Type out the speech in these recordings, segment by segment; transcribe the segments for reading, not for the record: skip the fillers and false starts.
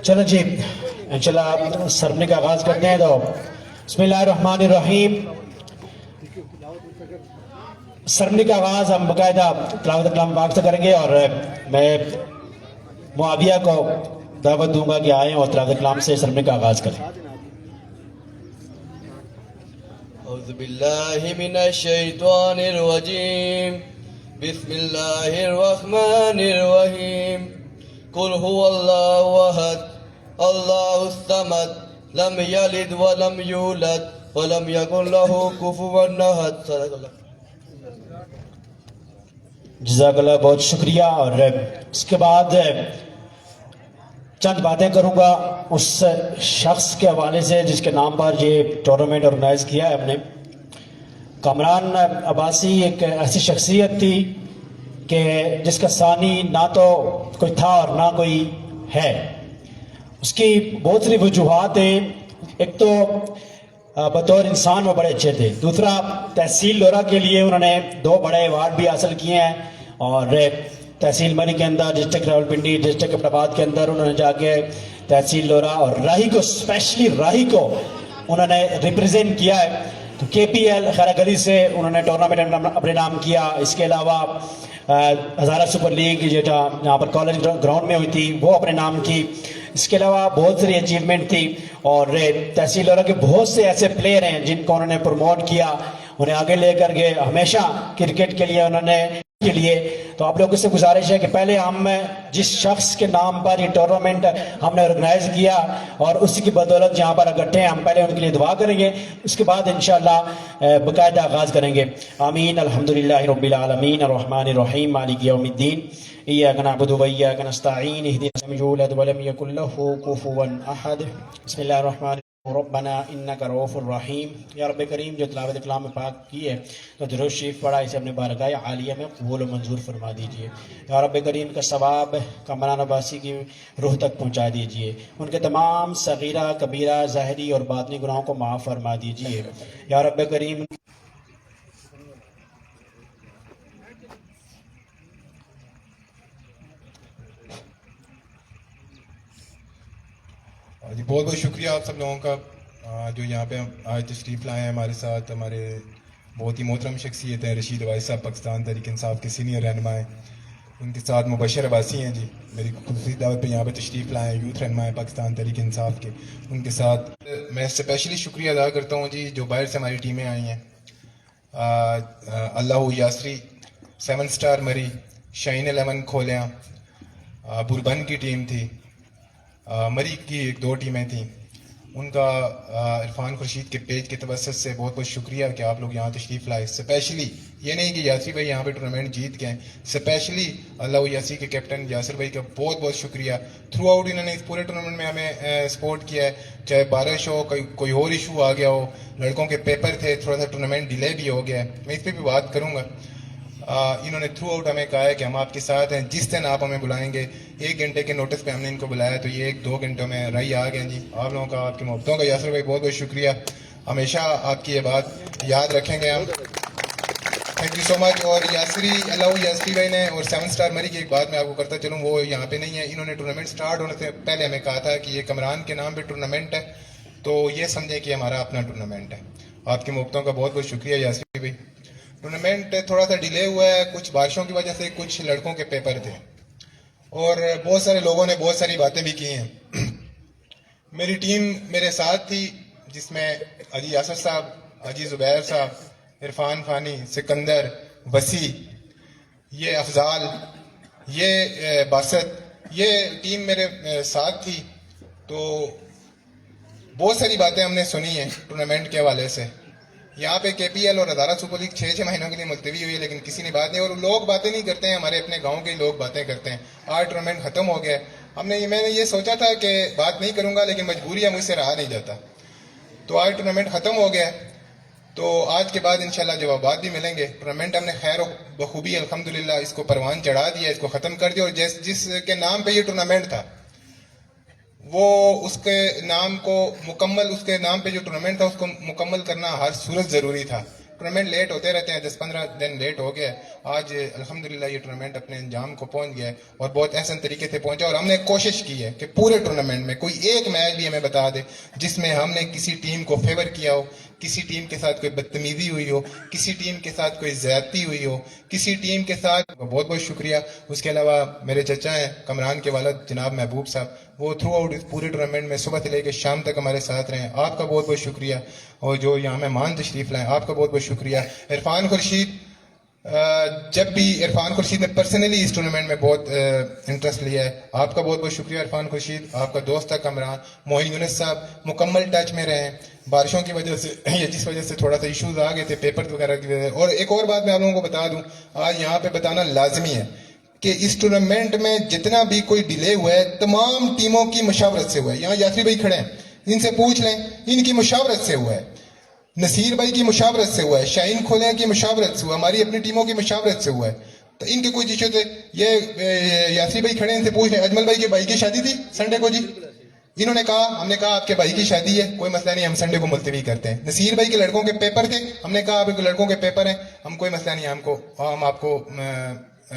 चलो जी इंशाल्लाह सरमनी का आगाज करते हैं। तो बिस्मिल्लाहिर्रहमानिर्रहीम। सरमनी का आगाज हम बाकायदा तिलावत कलाम पाक से करेंगे और मैं मुआविया को दावत दूंगा कि आए और तिलावत कलाम से सरमनी का आगाज करें। औज़ु बिल्लाहि मिनश शैतानिर रजीम। बिस्मिल्लाहिर रहमानिर रहीम। कुल हुवल्लाहु अहद अल्लाहुस समद लम यलिद व लम यूलद व लम यकुल लहू कुफुवन अहद। जज़ाकल्लाह, बहुत शुक्रिया। और इसके बाद चंद बातें करूंगा उस शख्स के हवाले से जिसके नाम पर ये टूर्नामेंट ऑर्गेनाइज किया है हमने। कामरान अब्बासी एक ऐसी शख्सियत थी कि जिसका सानी ना तो कोई था और ना कोई है। उसकी बहुत सारी वजूहात हैं। एक तो बतौर इंसान वो बड़े अच्छे थे। दूसरा, तहसील लोरा के लिए उन्होंने 2 बड़े अवार्ड भी हासिल किए हैं। और तहसील मरी के अंदर, डिस्ट्रिक्ट रावलपिंडी, डिस्ट्रिक्ट अहमदाबाद के अंदर उन्होंने जाके तहसील लोरा और राही को, स्पेशली राही को उन्होंने रिप्रेजेंट किया है। तो KPL खैरा गली से उन्होंने टूर्नामेंट अपने नाम किया। इसके अलावा हज़ारा सुपर लीग जो यहाँ पर कॉलेज ग्राउंड में हुई थी वो अपने नाम की। इसके अलावा बहुत सारी अचीवमेंट थी। और तहसील लोरा के बहुत से ऐसे प्लेयर हैं जिनको उन्होंने प्रमोट किया, उन्हें आगे लेकर गए हमेशा क्रिकेट के लिए उन्होंने के लिए। तो आप लोगों से गुजारिश है कि पहले हम जिस शख्स के नाम पर ये टूर्नामेंट हमने ऑर्गेनाइज किया और उसी की बदौलत यहाँ पर इकट्ठे हैं, हम पहले उनके लिए दुआ करेंगे। उसके बाद इंशाअल्लाह बाकायदा आगाज करेंगे। आमीन। अल्हम्दुलिल्लाहि रब्बिल आलमीन अर्रहमानिर रहीम मालिकि यौमिद्दीन इय्याका नअबुदु व इय्याका नस्तईन इहदिnas समीउल व लम यकुल लहू कुफुवन अहद। बिस्मिल्लाहिर रहमानिर रब्बना इन्नका रऊफुर रहीम। या रब्बे करीम, जो तिलावत कलाम में पाक की है तो दुरूद शरीफ पढ़ा, इसे अपने बारगाह आलिया में कबूल व मंजूर फरमा दीजिए। या रब्बे करीम का सवाब कामरान अब्बासी की रूह तक पहुँचा दीजिए। उनके तमाम सगीरा कबीरा ज़ाहिरी और बातनी गुनाहों को माफ़ फरमा दीजिए। या रब्बे करीम जी, बहुत बहुत शुक्रिया आप सब लोगों का जो यहाँ पे आज तशरीफ़ लाए हैं हमारे साथ। हमारे बहुत ही मोहतरम शख्सियत हैं रशीद अवाइस साहब, पाकिस्तान तहरीक इंसाफ के सीनियर रहनुमा हैं। उनके साथ मुबशर अब्बासी हैं जी, मेरी खुशी दावत पे यहाँ पे तशरीफ़ लाए हैं, यूथ रहनुमा हैं पाकिस्तान तहरीक इंसाफ के। उनके साथ मैं स्पेशली शुक्रिया अदा करता हूँ जी जो बाहर से हमारी टीमें आई हैं। अल्लाह यासरी, 7 स्टार मरी, शाइन 11 खोलियाँ, बुरबन की टीम थी, मरी की 1-2 टीमें थीं। उनका इरफान खुर्शीद के पेज के तवस्सुत से बहुत बहुत शुक्रिया कि आप लोग यहाँ तशरीफ़ लाए। स्पेशली ये नहीं कि यासी भाई यहाँ पे टूर्नामेंट जीत गए, स्पेशली अल्लाह यासी के कैप्टन यासिर भाई का बहुत बहुत शुक्रिया। थ्रू आउट इन्होंने इस पूरे टूर्नामेंट में हमें सपोर्ट किया है, चाहे बारिश हो, कोई और इशू आ गया हो, लड़कों के पेपर थे, थोड़ा सा टूर्नामेंट डिले भी हो गया है, मैं इस पर भी बात करूँगा। इन्होंने थ्रू आउट हमें कहा है कि हम आपके साथ हैं, जिस दिन आप हमें बुलाएंगे। 1 घंटे के नोटिस पे हमने इनको बुलाया तो ये 1-2 घंटों में रही आ गए जी। आप लोगों का, आपकी मोहब्बतों का यासिर भाई बहुत बहुत शुक्रिया। हमेशा आपकी ये बात याद रखेंगे हम। Thank you so much. और अल्लाह यासरी भाई ने और 7 स्टार मरी की एक बात मैं आपको करता चलूँ, वो यहाँ पे नहीं है। इन्होंने टूर्नामेंट स्टार्ट होने से पहले हमें कहा था कि ये कमरान के नाम पर टूर्नामेंट है, तो ये समझें कि हमारा अपना टूर्नामेंट है। आपकी मोहब्बतों का बहुत बहुत शुक्रिया यासरी भाई। टूर्नामेंट थोड़ा सा डिले हुआ है, कुछ बारिशों की वजह से, कुछ लड़कों के पेपर थे और बहुत सारे लोगों ने बहुत सारी बातें भी की हैं। मेरी टीम मेरे साथ थी जिसमें अजी यासर साहब, अजी ज़ुबैर साहब, इरफान फ़ानी, सिकंदर, वसी, ये अफजाल, ये बासत, ये टीम मेरे साथ थी। तो बहुत सारी बातें हमने सुनी हैं टूर्नामेंट के हवाले से। यहाँ पे KPL और हज़ारा सुपर लीग 6-6 महीनों के लिए मुलतवी हुई है, लेकिन किसी ने बात नहीं, और लोग बातें नहीं करते हैं, हमारे अपने गांव के लोग बातें करते हैं। आज टूर्नामेंट ख़त्म हो गया। मैंने ये सोचा था कि बात नहीं करूँगा, लेकिन मजबूरी है, मुझसे रहा नहीं जाता। तो आज टूर्नामेंट ख़त्म हो गया, तो आज के बाद इंशाल्लाह जवाबात भी मिलेंगे। टूर्नामेंट हमने खैर बखूबी अल्हम्दुलिल्लाह इसको परवान चढ़ा दिया, इसको ख़त्म कर दिया। और जिसके नाम पर यह टूर्नामेंट था वो उसके नाम पे जो टूर्नामेंट था उसको मुकम्मल करना हर सूरत ज़रूरी था, टूर्नामेंट लेट होते रहते हैं, 10-15 दिन लेट हो गया। आज अल्हम्दुलिल्लाह ये टूर्नामेंट अपने अंजाम को पहुंच गया है और बहुत एहसन तरीके से पहुंचा। और हमने कोशिश की है कि पूरे टूर्नामेंट में कोई एक मैच भी हमें बता दे जिसमें हमने किसी टीम को फेवर किया हो, किसी टीम के साथ कोई बदतमीजी हुई हो, किसी टीम के साथ कोई ज्यादती हुई हो, किसी टीम के साथ। बहुत बहुत शुक्रिया। उसके अलावा मेरे चचा हैं कमरान के वालिद जनाब महबूब साहब, वो थ्रू आउट इस पूरे टूर्नामेंट में सुबह से लेकर शाम तक हमारे साथ रहे। आपका बहुत बहुत शुक्रिया। और जो यहाँ मेहमान तशरीफ लाए, आपका बहुत बहुत शुक्रिया। इरफान खुर्शीद, जब भी इरफान खुर्शीद ने पर्सनली इस टूर्नामेंट में बहुत इंटरेस्ट लिया है, आपका बहुत बहुत शुक्रिया इरफान खुर्शीद। आपका दोस्त था कमरान। मोहिन यूनिस साहब मुकम्मल टच में रहे। बारिशों की वजह से या जिस वजह से थोड़ा सा इश्यूज आ गए थे पेपर वगैरह की वजह से। और एक और बात मैं आप लोगों को बता दूं, आज यहाँ पे बताना लाजमी है कि इस टूर्नामेंट में जितना भी कोई डिले हुआ है तमाम टीमों की मुशावरत से हुआ है। यहाँ यासरी भाई खड़े हैं, इनसे पूछ लें, इनकी मुशावरत से हुआ है। नसीर भाई की मुशावरत से हुआ है, शाहीन खोलिया की मुशावरत से हुआ, हमारी अपनी टीमों की मुशावरत से हुआ है। तो इनके कोई इश्यू थे। ये यासरी भाई खड़े हैं, इनसे पूछ लें। अजमल भाई के भाई की शादी थी संडे को जी, इन्होंने कहा, हमने कहा आपके भाई की शादी है, कोई मसला नहीं, हम संडे को मुलतवी करते हैं। नसीर भाई के लड़कों के पेपर थे, हमने कहा आपके लड़कों के पेपर हैं, हम कोई मसला नहीं, हम आपको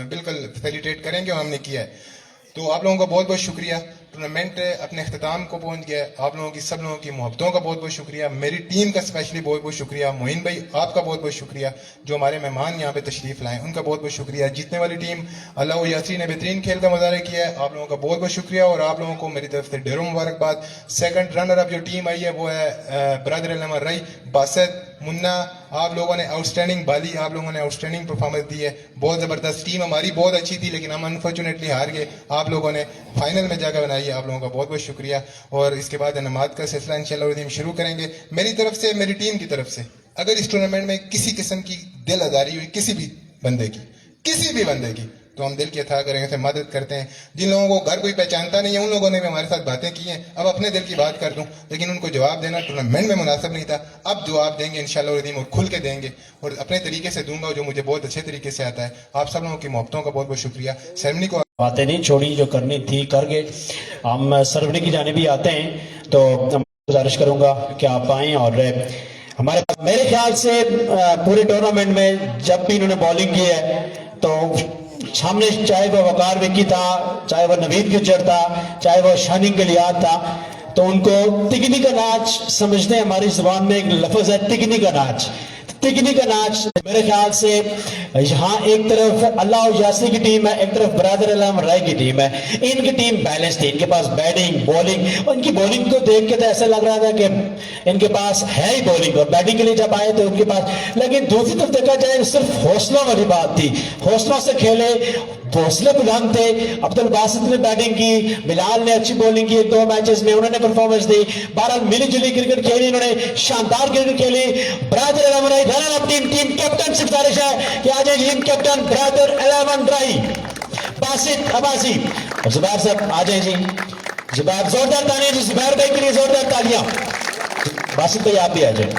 बिल्कुल फैसिलिटेट करेंगे, और हमने किया है। तो आप लोगों का बहुत बहुत शुक्रिया। टूर्नामेंट अपने अख्ताम को पहुंच गया। आप लोगों की, सब लोगों की मोहब्बतों का बहुत बहुत शुक्रिया। मेरी टीम का स्पेशली बहुत बहुत शुक्रिया। मोइन भाई आपका बहुत बहुत शुक्रिया। जो हमारे मेहमान यहाँ पे तशरीफ लाए उनका बहुत बहुत शुक्रिया। जीतने वाली टीम अल्लाह यासरी ने बेहतरीन खेल का मुजाहरा किया है, आप लोगों का बहुत बहुत शुक्रिया। और आप लोगों को मेरी तरफ से ढेरों मुबारकबाद। सेकंड रनर अप जो टीम आई है वो है ब्रदर अहमद रई, बासत, मुन्ना। आप लोगों ने आउटस्टैंडिंग बाली, आप लोगों ने आउटस्टैंडिंग परफॉर्मेंस दी है, बहुत ज़बरदस्त। टीम हमारी बहुत अच्छी थी लेकिन हम अनफॉर्चुनेटली हार गए। आप लोगों ने फाइनल में जगह बनाई है, आप लोगों का बहुत बहुत शुक्रिया। और इसके बाद नमाज का सिलसिला इंशाअल्लाह शुरू करेंगे। मेरी तरफ से, मेरी टीम की तरफ से, अगर इस टूर्नामेंट में किसी किस्म की दिल आजारी हुई किसी भी बंदे की, किसी भी बंदे की, तो हम दिल की अथा करेंगे, उसे मदद करते हैं। जिन लोगों को घर कोई पहचानता नहीं है उन लोगों ने भी हमारे साथ बातें की हैं। अब अपने दिल की बात कर दूं, लेकिन उनको जवाब देना टूर्नामेंट में मुनासिब नहीं था। अब जवाब देंगे इंशाअल्लाह रदीम, और खुल के देंगे और अपने तरीके से दूंगा जो मुझे बहुत अच्छे तरीके से आता है। आप सब लोगों की मोहब्बतों का बहुत बहुत शुक्रिया। सेरेमनी को बातें नहीं छोड़ी, जो करनी थी कर गए। हम सेरेमनी की जाने भी आते हैं, तो गुजारिश करूंगा कि आप आएँ। और हमारे पास मेरे ख्याल से पूरे टूर्नामेंट में जब भी इन्होंने बॉलिंग की है तो सामने, चाहे वो वकार विक्की था, चाहे वो नवीद गुज्जर था, चाहे वो शानिंग गलियात था, तो उनको तिगनी का नाच समझते हैं। हमारी जुबान में एक लफ्ज है तिगनी का नाच। तिगनी का नाच मेरे ख्याल से यहाँ एक तरफ अल्लाह यासी की टीम है, एक तरफ ब्रदर अहमद राय की टीम है। इनकी टीम बैलेंस थी, इनके पास बैटिंग बॉलिंग, और इनकी बॉलिंग को देख के तो ऐसा लग रहा था कि इनके पास है ही बॉलिंग, और बैटिंग के लिए जब आए तो उनके पास। लेकिन दूसरी तरफ देखा जाए सिर्फ हौसलों वाली बात थी, हौसलों से खेले, हौसले बुलंद थे। अब्दुल बासित ने बैटिंग की, बिलाल ने अच्छी बॉलिंग की, 2 मैचेस में उन्होंने परफॉर्मेंस दी। बहरहाल मिली जुली क्रिकेट खेली, इन्होंने शानदार क्रिकेट खेली। ब्रदर अहमद राय रनर अप टीम कैप्टन से गुजारिश है कि आज टीम कैप्टन ब्रदर अहमद राय, बासित अब्बासी, जुबैर साहब आ जाए जी। जुबैर, जोरदार तालियां जी जुबैर भाई के लिए, जोरदार तालियां। बासित भाई आप भी आ जाए,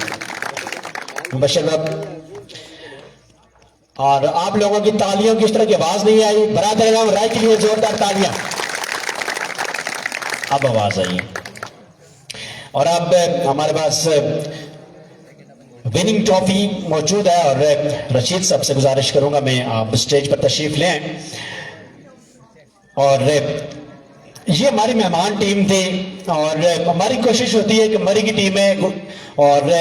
मुबशर। और आप लोगों की तालियों की इस तरह की आवाज नहीं आई, ब्रदर अहमद राय के लिए जोरदार तालियां। अब आवाज आई है। और अब हमारे पास विनिंग ट्रॉफी मौजूद है, और रशीद साहब से गुजारिश करूंगा मैं आप स्टेज पर तशरीफ ले आए। और ये हमारी मेहमान टीम थी, और हमारी कोशिश होती है कि मरी की टीम है और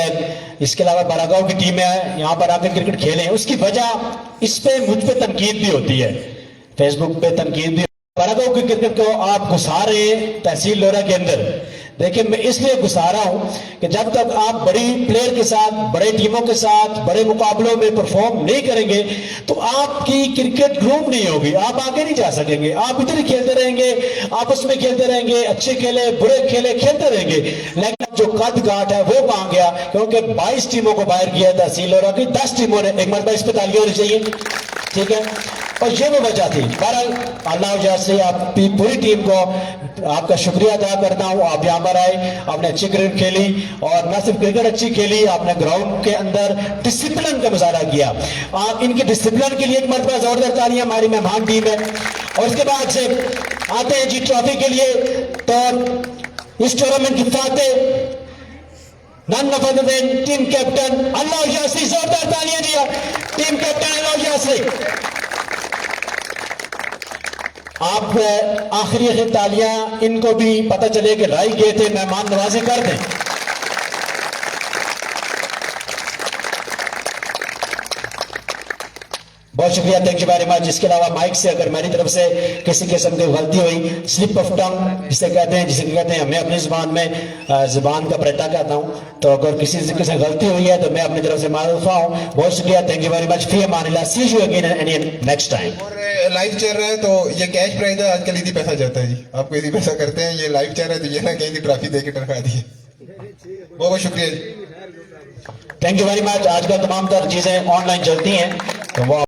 इसके अलावा बारागांव की टीम है, यहाँ पर आकर क्रिकेट खेलें। उसकी वजह इस पे मुझ पे तनकीद भी होती है, फेसबुक पे तनकीद भी। बारागांव की क्रिकेट को आप घुसा रहे हैं तहसील लोरा के अंदर। देखिए, मैं इसलिए घुसा रहा हूं कि जब तक आप बड़ी प्लेयर के साथ, बड़े टीमों के साथ, बड़े मुकाबलों में परफॉर्म नहीं करेंगे तो आपकी क्रिकेट ग्रूम नहीं होगी, आप आगे नहीं जा सकेंगे। आप इधर ही खेलते रहेंगे, आपस में खेलते रहेंगे, अच्छे खेले बुरे खेले खेलते रहेंगे, लेकिन जो कद घाट है वो कहां गया? क्योंकि 22 टीमों को बाहर किया तहसील और 10 टीमों ने। एक बार इस पे तालियां होनी चाहिए, ठीक है। और ये वो वजह थी। बहरहाल अल्लाह वजह से आपकी पूरी टीम को आपका शुक्रिया अदा करता हूँ। आप यहाँ पर आए, आपने अच्छी क्रिकेट खेली, और न सिर्फ क्रिकेट अच्छी खेली, आपने ग्राउंड के अंदर डिसिप्लिन का मुजाहरा किया। आप इनके डिसिप्लिन के लिए एक मरतबा जोरदार तालियां। हमारी मेहमान टीम है। और उसके बाद से आते हैं जी ट्रॉफी के लिए। तो इस टूर्नामेंट की फातेह none other than team captain Allah Yasri. जोरदार तालियां दिया टीम कैप्टन अल्लाह यासरी। आप आखिरी तालियां इनको भी पता चले कि राय गए थे, मेहमान नवाजी कर दें। बहुत शुक्रिया, थैंक यू वेरी मच। इसके अलावा माइक से अगर मेरी तरफ से किसी किस्म की गलती हुई, स्लिप ऑफ टंग जिसे कहते हैं मैं अपनी जुबान में जुबान का प्रटा कहता हूं, तो अगर किसी तरीके से गलती हुई है तो मैं अपनी तरफ से मारूफ हूं। बहुत शुक्रिया, थैंक यू वेरी मच। फी अमानिल्लाह, see you again and next time. और लाइव चल रहा है तो ये कैश प्राइज है, आजकल इसी पैसा जाता है जी। आपको इसी पैसा करते हैं, ये लाइव चल रहा है तो ये ना कहीं की ट्रॉफी दे के टरका दिए। बहुत बहुत शुक्रिया जी, थैंक यू वेरी मच। आजकल तमाम तर चीजें ऑनलाइन चलती हैं तो वो